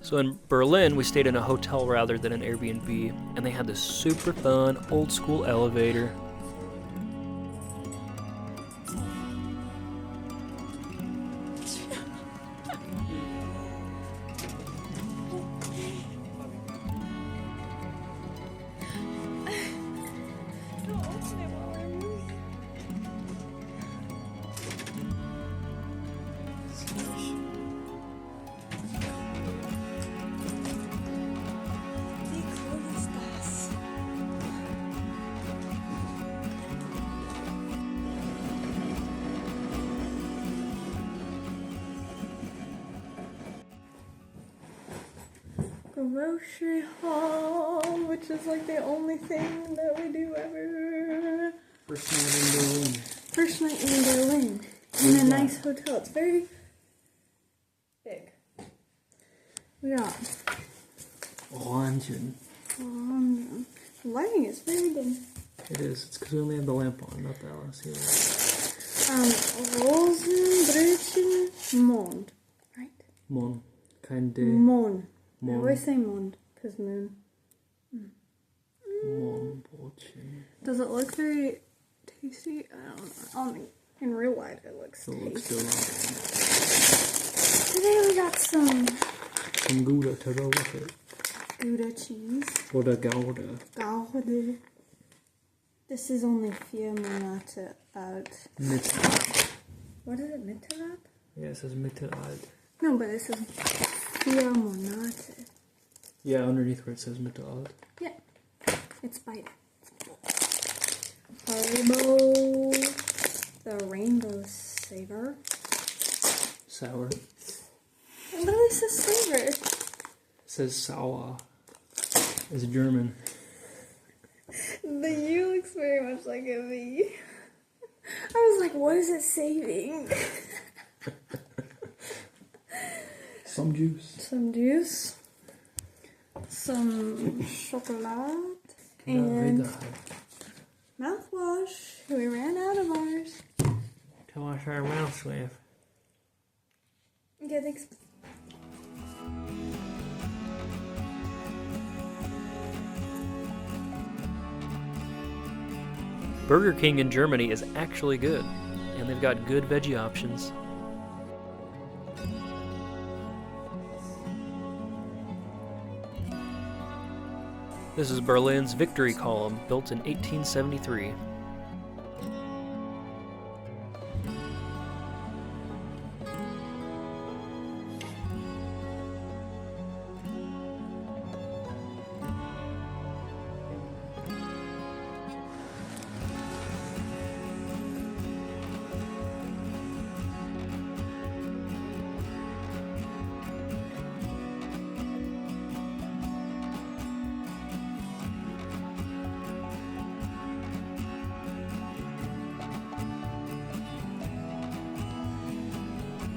So in Berlin, we stayed in a hotel rather than an Airbnb, and they had this super fun, old school elevator. Grocery haul, which is like the only thing that we do ever. First night in Berlin. First night in Berlin. In a nice hotel. It's very big. We got Wahnsinn. the lighting is very dim. It is. It's because we only have the lamp on, not the LSD Rosenbrötchen Mond. Right? Mon. Kein D. Mon. I Mon. always say Mond, because moon. Monbrötchen. Does it look very tasty? I don't know. In real life, it looks So it looks tasty. good. Today we got some Gouda to go with it. Gouda cheese. Oder Gouda. Gouda. This is only 4 Monate alt. What is it, Mittelalt? Yeah, it says Mittelalt. No, but it says 4 Monate. Yeah, underneath where it says Mittelalt. Yeah, it's biting. Haribo, the rainbow saver. Sour. It It literally says saver. says Sauer. It's German. The U looks very much like a V. I was like, what is it saving? Some juice. Some juice. Some chocolate. And mouthwash. We ran out of ours. To wash our mouths with. Yeah, thanks. Burger King in Germany is actually good, and they've got good veggie options. This is Berlin's Victory Column, built in 1873.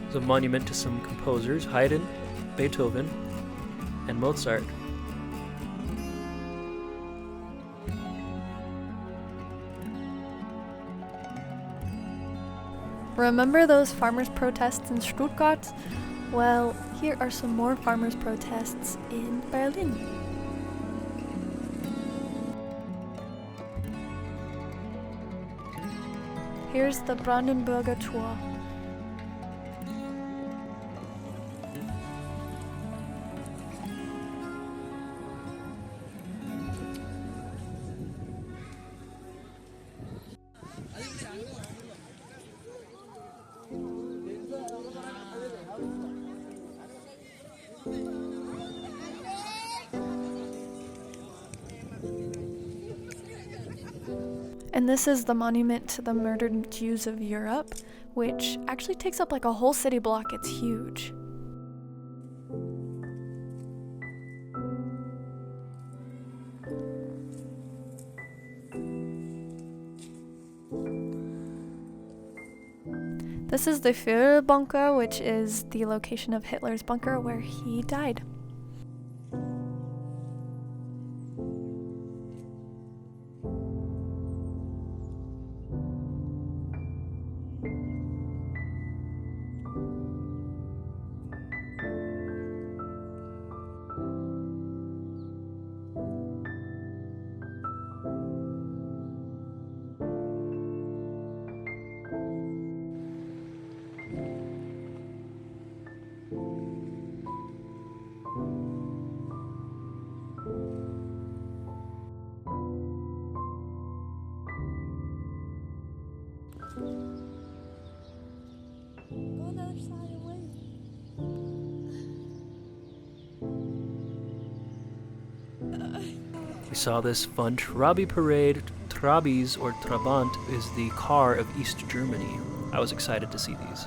It's a monument to some composers, Haydn, Beethoven, and Mozart. Remember those farmers' protests in Stuttgart? Well, here are some more farmers' protests in Berlin. Here's the Brandenburger Tor. And this is the monument to the murdered Jews of Europe, which actually takes up like a whole city block. It's huge. This is the Führerbunker, which is the location of Hitler's bunker where he died. We saw this fun Trabi parade. Trabis, or Trabant, is the car of East Germany. I was excited to see these.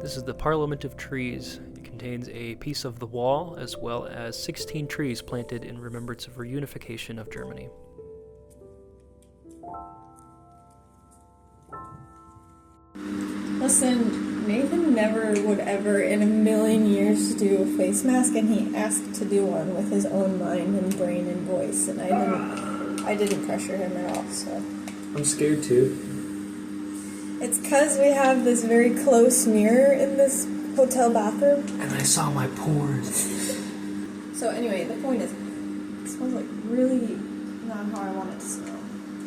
This is the Parliament of Trees. It contains a piece of the wall as well as 16 trees planted in remembrance of reunification of Germany. Listen, Nathan never would ever in a million years do a face mask, and he asked to do one with his own mind and brain and voice, and I didn't pressure him at all, so. I'm scared too. It's because we have this very close mirror in this hotel bathroom. And I saw my pores. So anyway, the point is, it smells like really not how I want it to smell.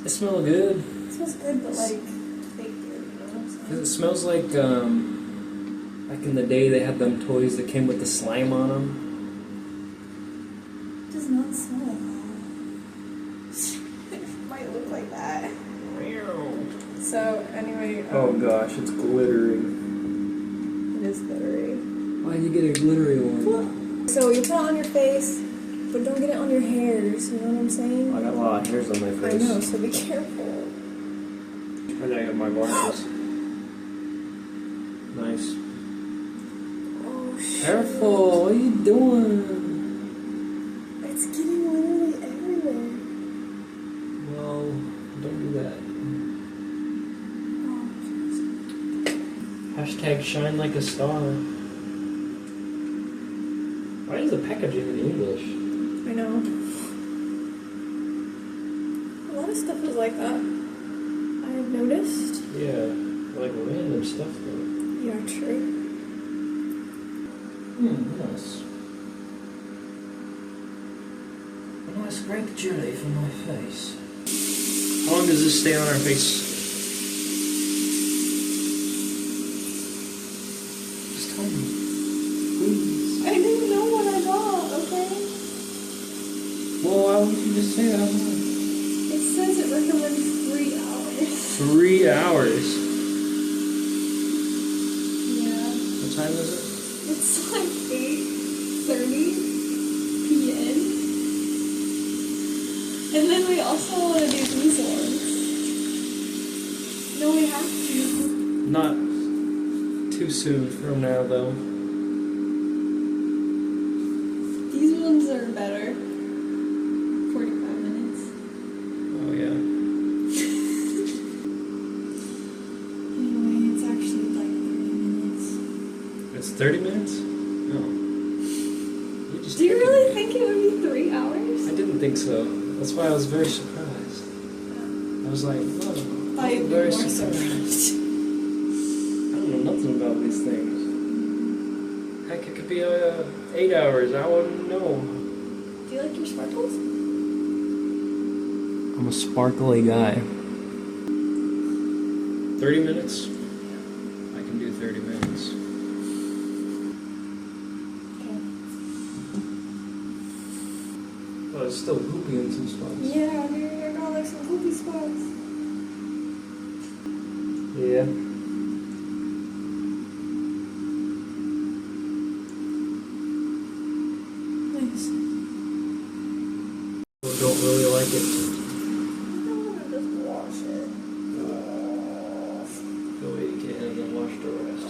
It smells good. It smells good, but like fake good, you know what I'm saying? It smells like, back in the day they had them toys that came with the slime on them. It does not smell like that. It might look like that. So anyway. Oh gosh, it's glittery. It is glittery. Why'd you get a glittery one? So you put it on your face, but don't get it on your hairs. You know what I'm saying? I got a lot of hairs on my I face. know. So be careful. And I got my glasses. Nice. Oh shit. Careful! What are you doing? It's getting literally everywhere. Well, don't do that. Hashtag shine like a star. Why is the packaging in English? I know. A lot of stuff is like that. I have noticed. Yeah, like random stuff though. Yeah, true. Nice. A nice grape jelly for my face. How long does this stay on our face? Just tell me. Please. I didn't know what I got, okay? Well, why wouldn't you just say that? It says it recommends 3 hours. 3 hours. Yeah. What time is it? It's like 8:30 p.m. And then we also want to do these ones. No, we have to. Not too soon from now, though. These ones are better. 45 minutes. Oh, yeah. Anyway, it's actually like 30 minutes. It's 30 minutes? No. Do you really think it would be 3 hours? I didn't think so. That's why I was very surprised. I was like, oh, Thought you'd be very more surprised. I don't know nothing about these things. Heck, it could be 8 hours. I wouldn't know. Do you like your sparkles? I'm a sparkly guy. 30 minutes? I can do 30 minutes. Well, it's still poopy in some spots. Yeah, dude, I got like some poopy spots. Yeah. Nice. I don't really like it. I want to just wash it. Go away, you can, and then wash the rest.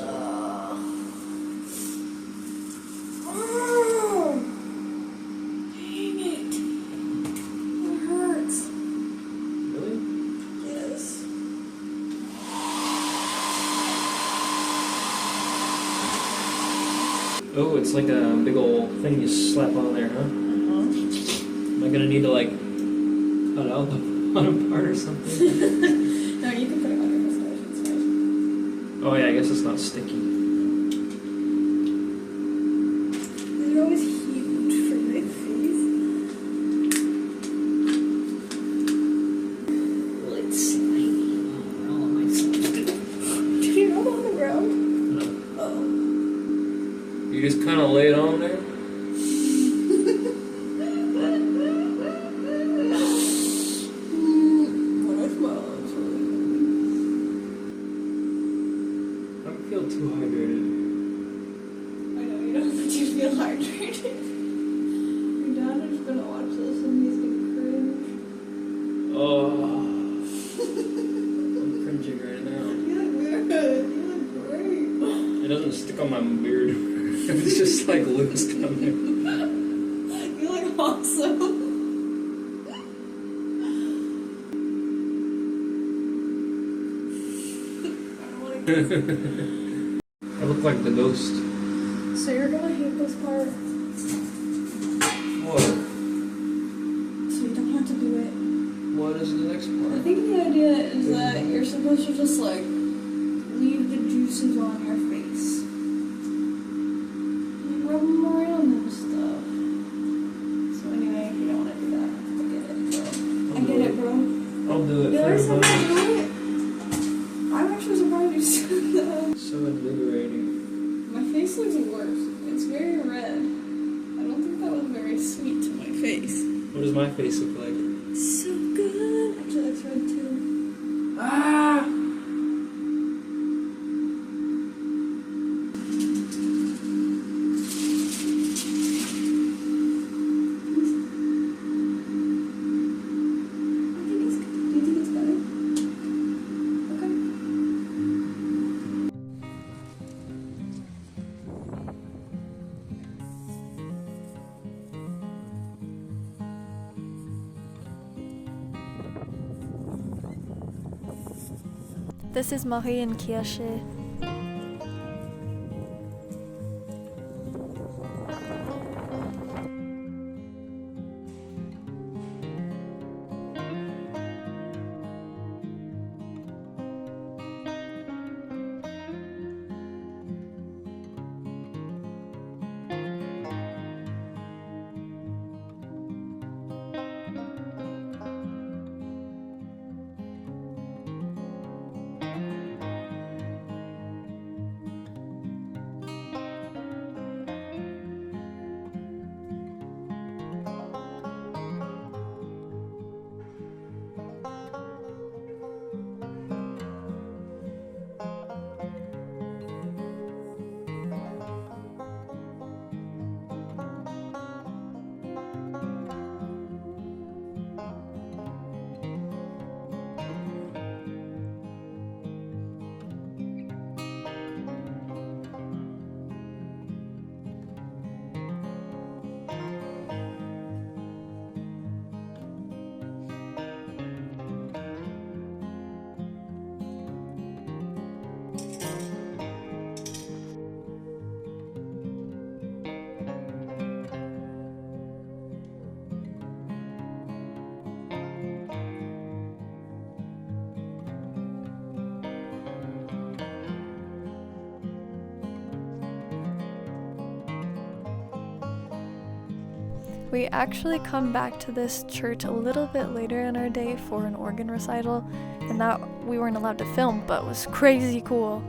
Oh! Dang it. It hurts. Really? Yes. Oh, it's like a big old thing you slap on there, huh? Am I gonna need to like cut out the bottom part or something? No, you can put it on your mustache. It's fine. Oh yeah, I guess it's not sticky. These are always huge for my face. Well, it's slimy. doesn't stick on my beard. It's just like loose down there. You look awesome. I look like the ghost. So you're gonna hate this part, What? so you don't have to do it. What is the next I part? think the idea is that you're supposed to just like leave the juices on your face. And rub them around and stuff. So anyway, if you don't want to do that, I get it, bro. I'll do it Did I for say everybody. do it? I'm actually surprised you said that. So invigorating. My face looks worse. It's very red. I don't think that was very sweet to my face. What does my face look like? So good. Actually, it looks red too. Ah! Do you think it's better? Okay. This is Marienkirche. We actually come back to this church a little bit later in our day for an organ recital, and that we weren't allowed to film, but was crazy cool.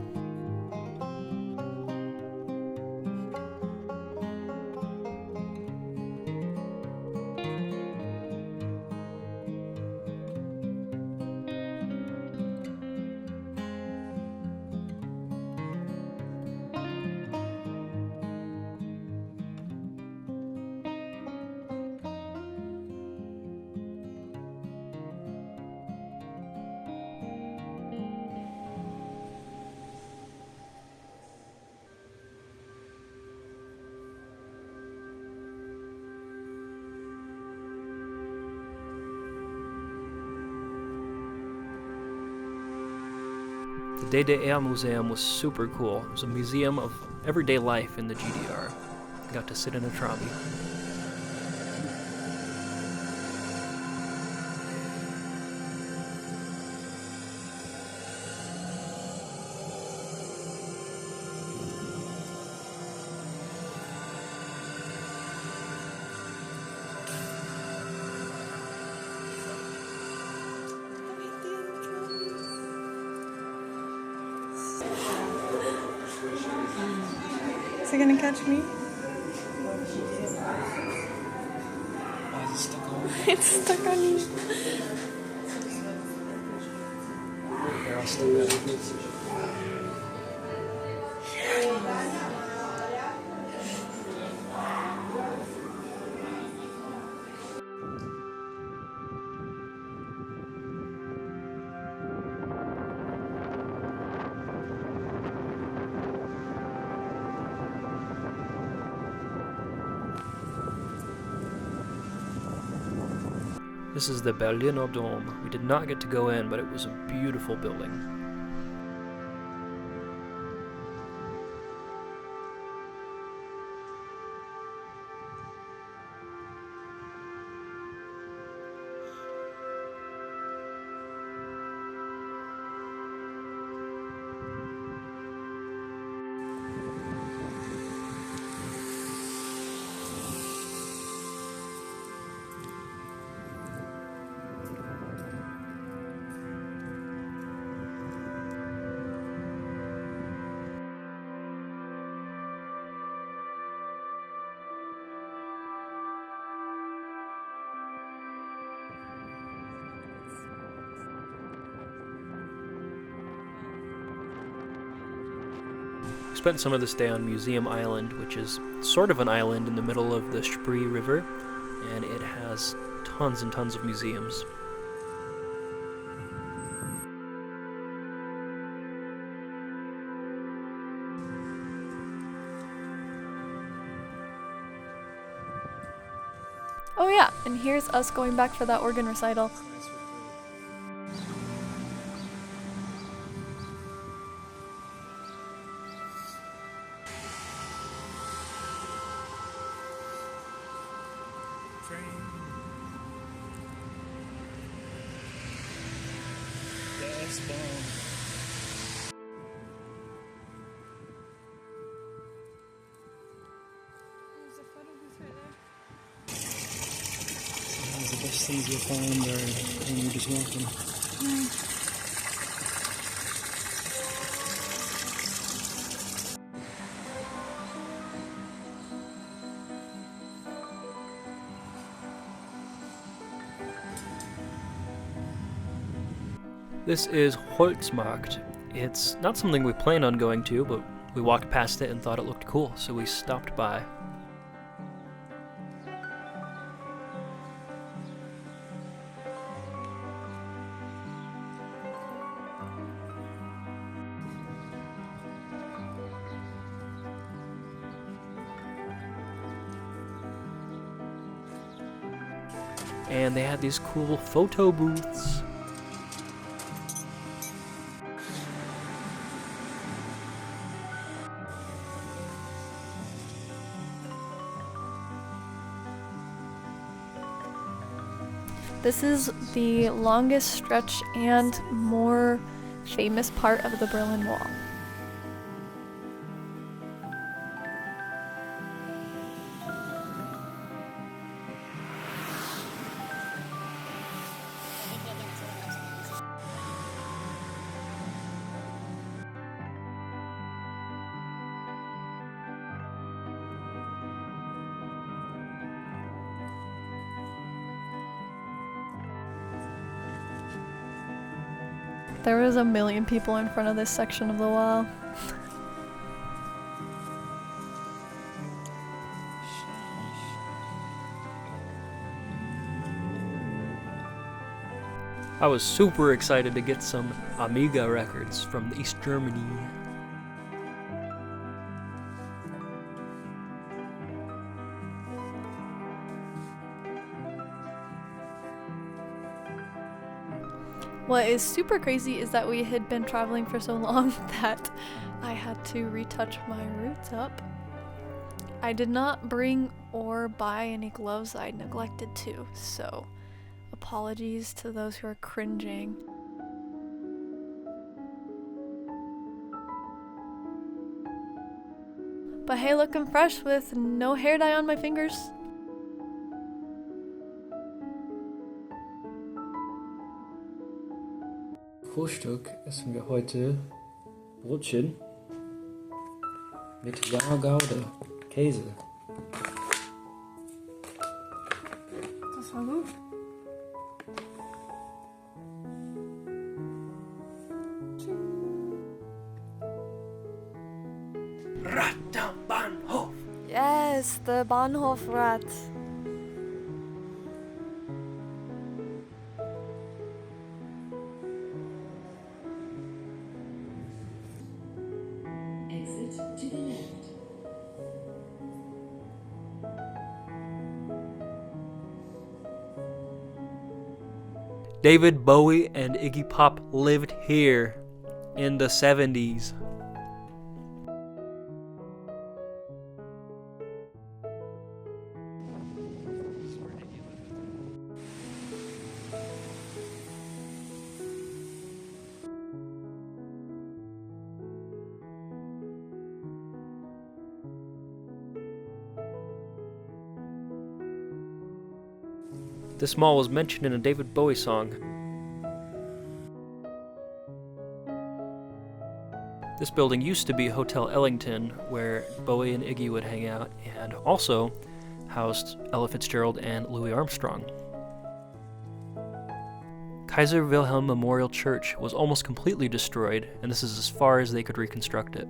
The DDR Museum was super cool. It was a museum of everyday life in the GDR. I got to sit in a trolley. Is it gonna catch me? Why is it stuck on? It's stuck on you. Here, I'll stick that in. This is the Berliner Dom. We did not get to go in, but it was a beautiful building. We spent some of this day on Museum Island, which is sort of an island in the middle of the Spree River, and it has tons and tons of museums. Oh yeah, and here's us going back for that organ recital. The best things you'll find are when you're just walking. This is Holzmarkt. It's not something we planned on going to, but we walked past it and thought it looked cool, so we stopped by. And they had these cool photo booths. This is the longest stretch and more famous part of the Berlin Wall. There was a million people in front of this section of the wall. I was super excited to get some Amiga records from East Germany. What is super crazy is that we had been traveling for so long that I had to retouch my roots up. I did not bring or buy any gloves. I neglected to, so apologies to those who are cringing. But hey, looking fresh with no hair dye on my fingers. Frühstück essen wir heute Brötchen mit Jahrgaude Käse. Das war gut. Bahnhof. Yes, the Bahnhofrat. Exit to the left. David Bowie and Iggy Pop lived here in the 70s. This mall was mentioned in a David Bowie song. This building used to be Hotel Ellington, where Bowie and Iggy would hang out, and also housed Ella Fitzgerald and Louis Armstrong. Kaiser Wilhelm Memorial Church was almost completely destroyed, and this is as far as they could reconstruct it.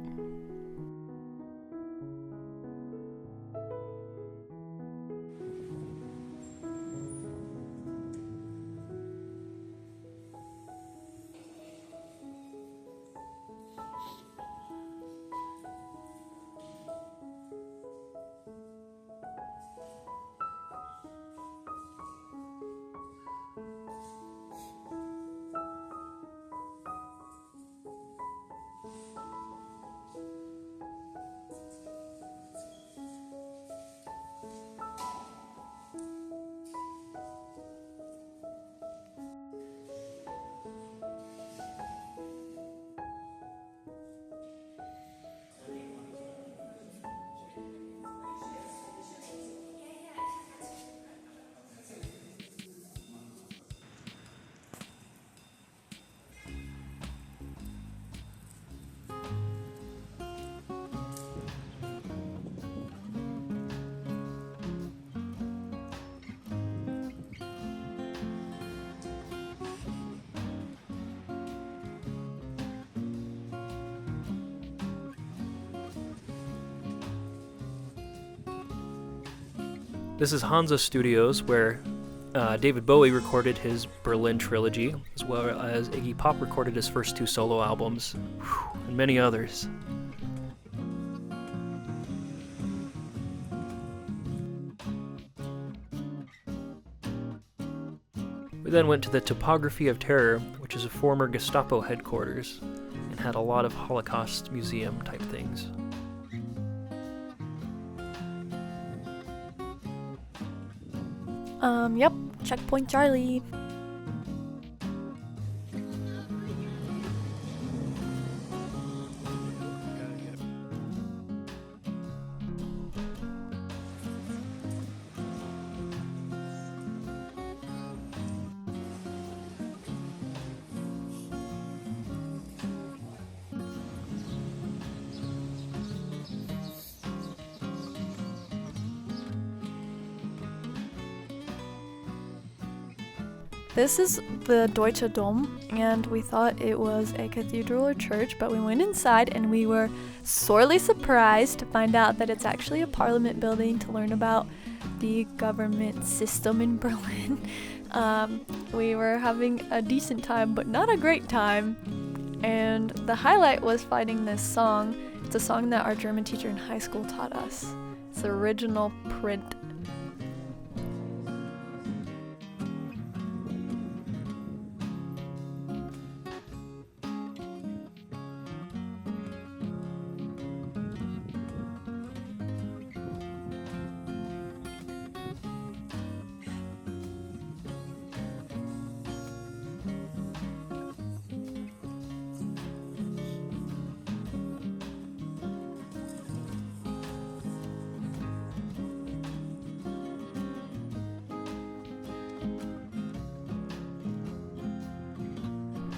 This is Hansa Studios, where David Bowie recorded his Berlin trilogy, as well as Iggy Pop recorded his first 2 solo albums, and many others. We then went to the Topography of Terror, which is a former Gestapo headquarters, and had a lot of Holocaust museum type things. Yep, Checkpoint Charlie. This is the Deutsche Dom, and we thought it was a cathedral or church, but we went inside and we were sorely surprised to find out that it's actually a parliament building, to learn about the government system in Berlin. We were having a decent time, but not a great time, and the highlight was finding this song. It's a song that our German teacher in high school taught us. It's the original print.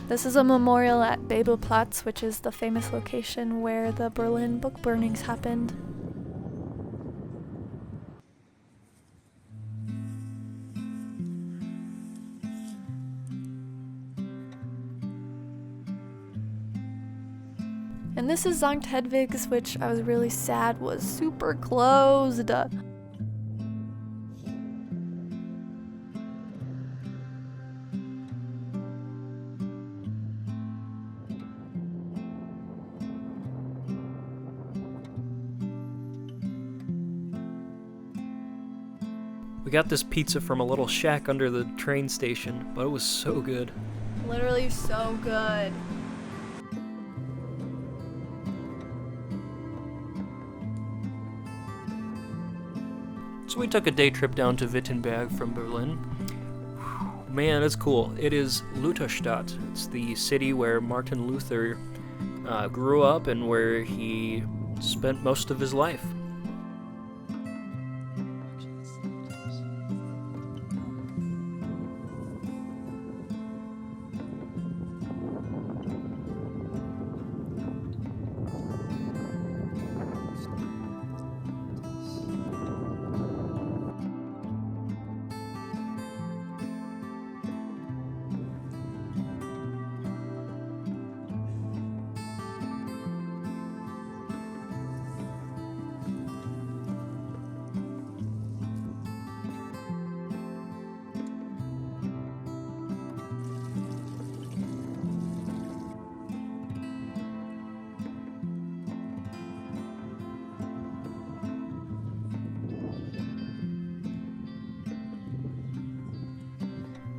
This is a memorial at Bebelplatz, which is the famous location where the Berlin book burnings happened. And this is Sankt Hedwig's, which I was really sad was super closed. We got this pizza from a little shack under the train station, but it was so good. Literally so good. So we took a day trip down to Wittenberg from Berlin. Man, it's cool. It is Lutherstadt. It's the city where Martin Luther grew up and where he spent most of his life.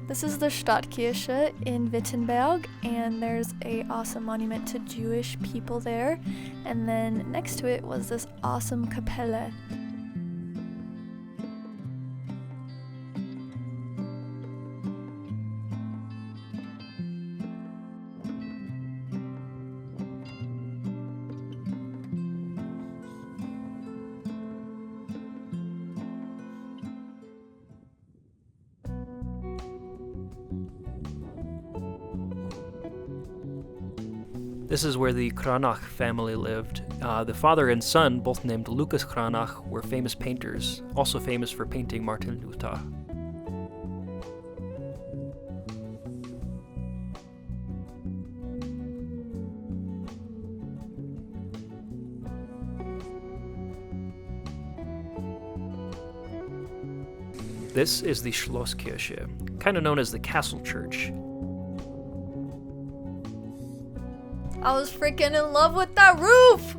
This is the Stadtkirche in Wittenberg, and there's a awesome monument to Jewish people there. And then next to it was this awesome Kapelle. This is where the Cranach family lived. The father and son, both named Lucas Cranach, were famous painters, also famous for painting Martin Luther. This is the Schlosskirche, kind of known as the Castle Church. I was freaking in love with that roof!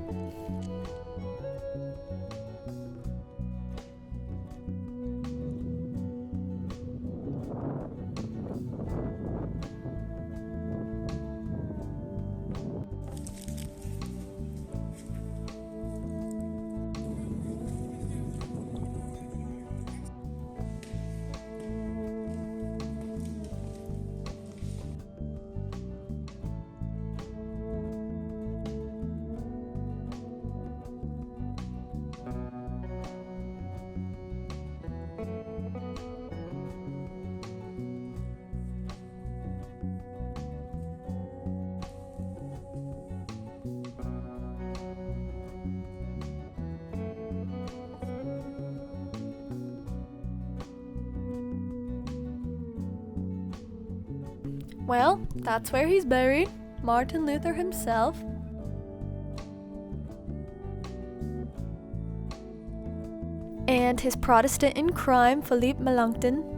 Well, that's where he's buried, Martin Luther himself. And his Protestant in crime, Philippe Melanchthon.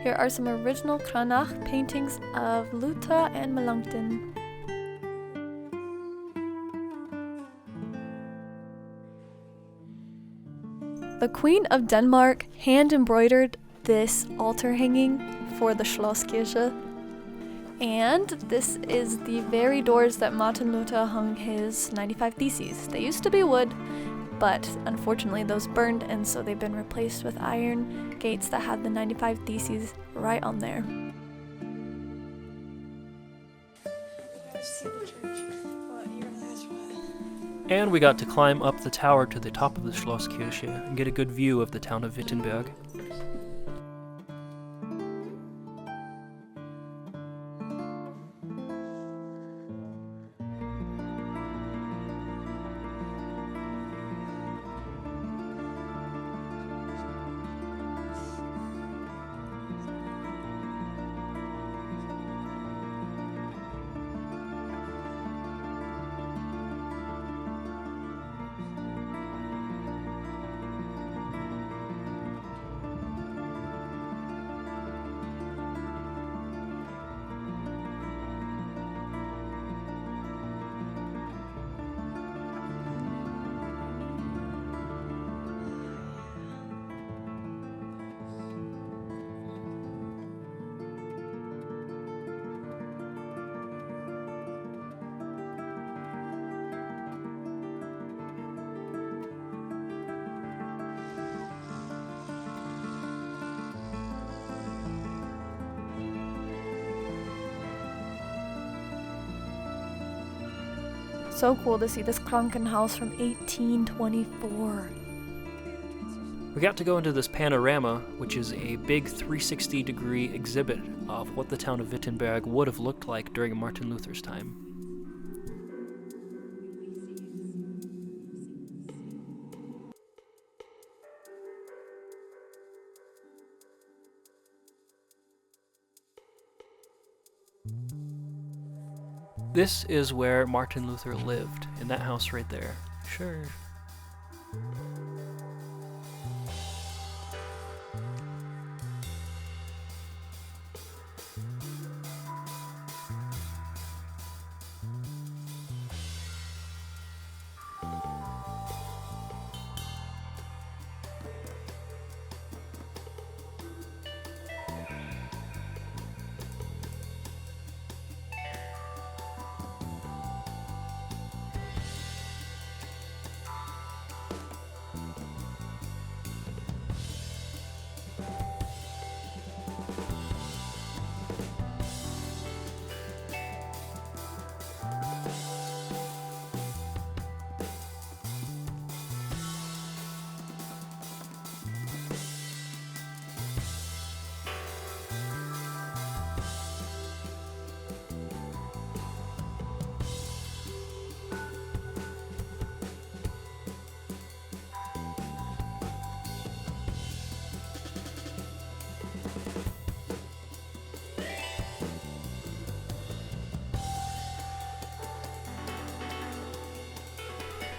Here are some original Cranach paintings of Luther and Melanchthon. The Queen of Denmark hand embroidered this altar hanging for the Schlosskirche. And this is the very doors that Martin Luther hung his 95 Theses. They used to be wood, but unfortunately those burned, and so they've been replaced with iron gates that have the 95 Theses right on there. And we got to climb up the tower to the top of the Schlosskirche and get a good view of the town of Wittenberg. So cool to see this Krankenhaus from 1824. We got to go into this panorama, which is a big 360-degree exhibit of what the town of Wittenberg would have looked like during Martin Luther's time. This is where Martin Luther lived, in that house right there. Sure.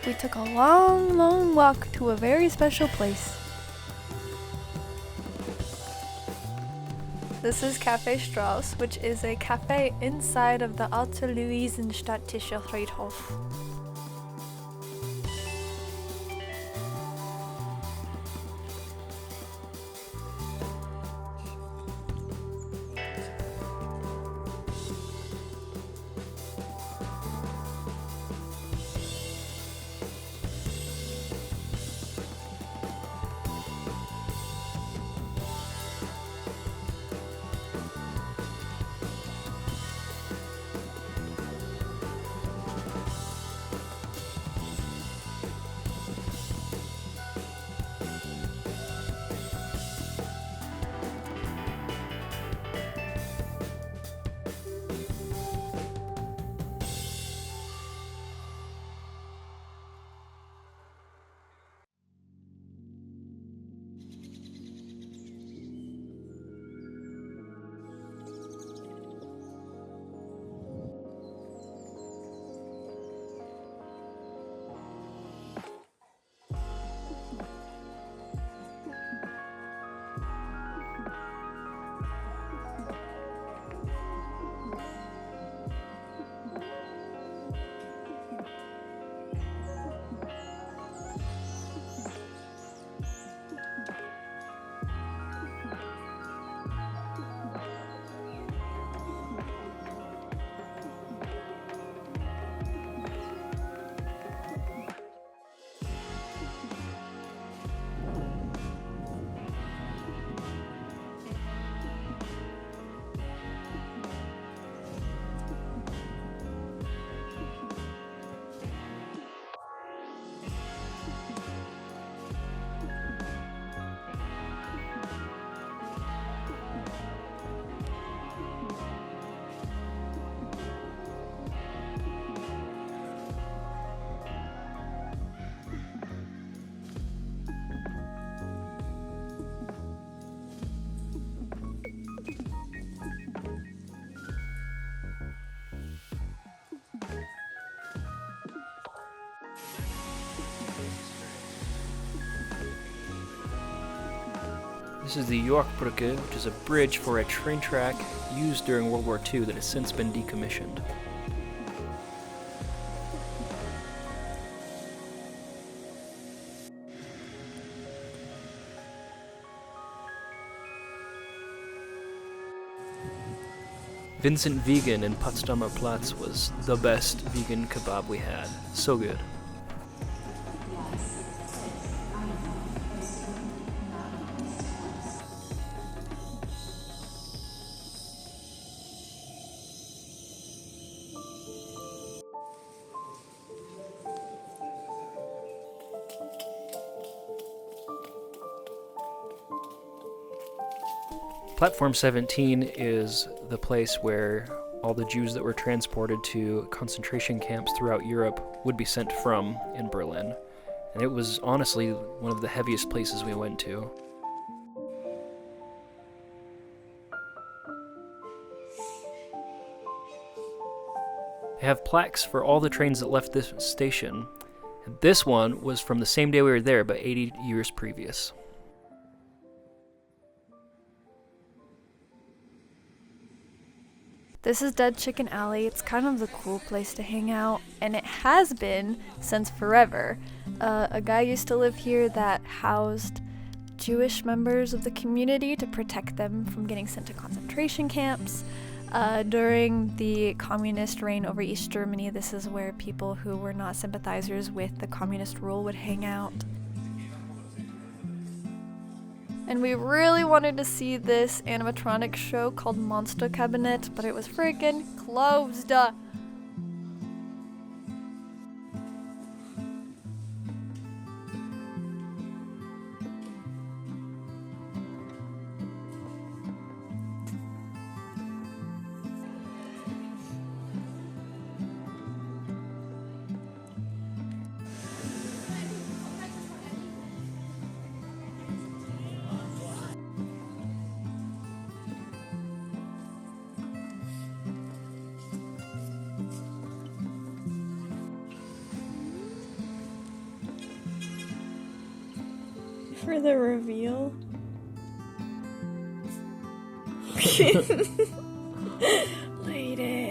We took a long, long walk to a very special place. This is Café Strauss, which is a cafe inside of the Alte Luisenstadtischer Friedhof. This is the Yorkbrücke, which is a bridge for a train track used during World War II that has since been decommissioned. Vincent Vegan in Potsdamer Platz was the best vegan kebab we had. So good. Platform 17 is the place where all the Jews that were transported to concentration camps throughout Europe would be sent from in Berlin. And it was honestly one of the heaviest places we went to. They have plaques for all the trains that left this station. And this one was from the same day we were there, but 80 years previous. This is Dead Chicken Alley. It's kind of the cool place to hang out, and it has been since forever. A guy used to live here that housed Jewish members of the community to protect them from getting sent to concentration camps. During the communist reign over East Germany, this is where people who were not sympathizers with the communist rule would hang out. And we really wanted to see this animatronic show called Monster Cabinet, but it was freaking closed. For the reveal. Later.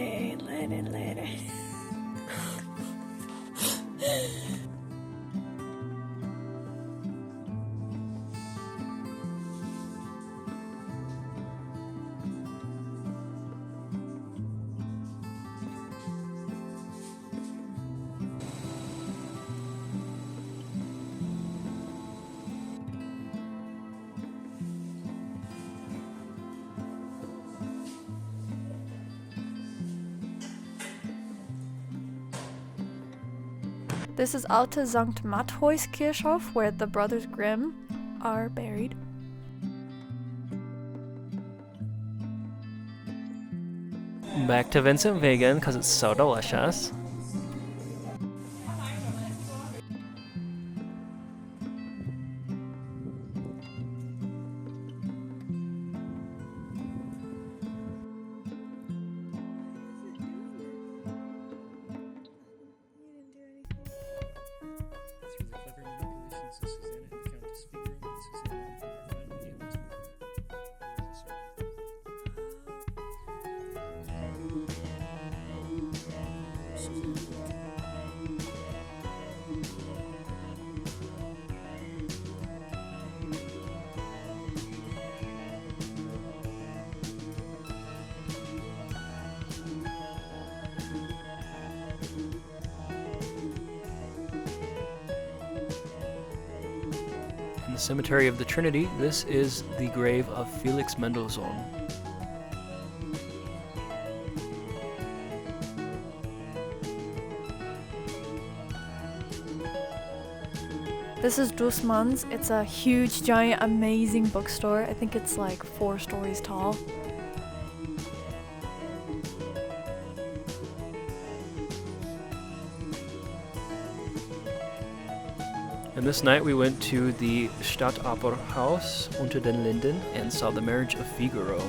This is Alte Sankt Matthäus Kirchhof, where the Brothers Grimm are buried. Back to Vincent Vegan, because it's so delicious. In the Cemetery of the Trinity, this is the grave of Felix Mendelssohn. This is Dussmann's. It's a huge, giant, amazing bookstore. I think it's like 4 stories tall. And this night we went to the Stadtoperhaus unter den Linden and saw the Marriage of Figaro.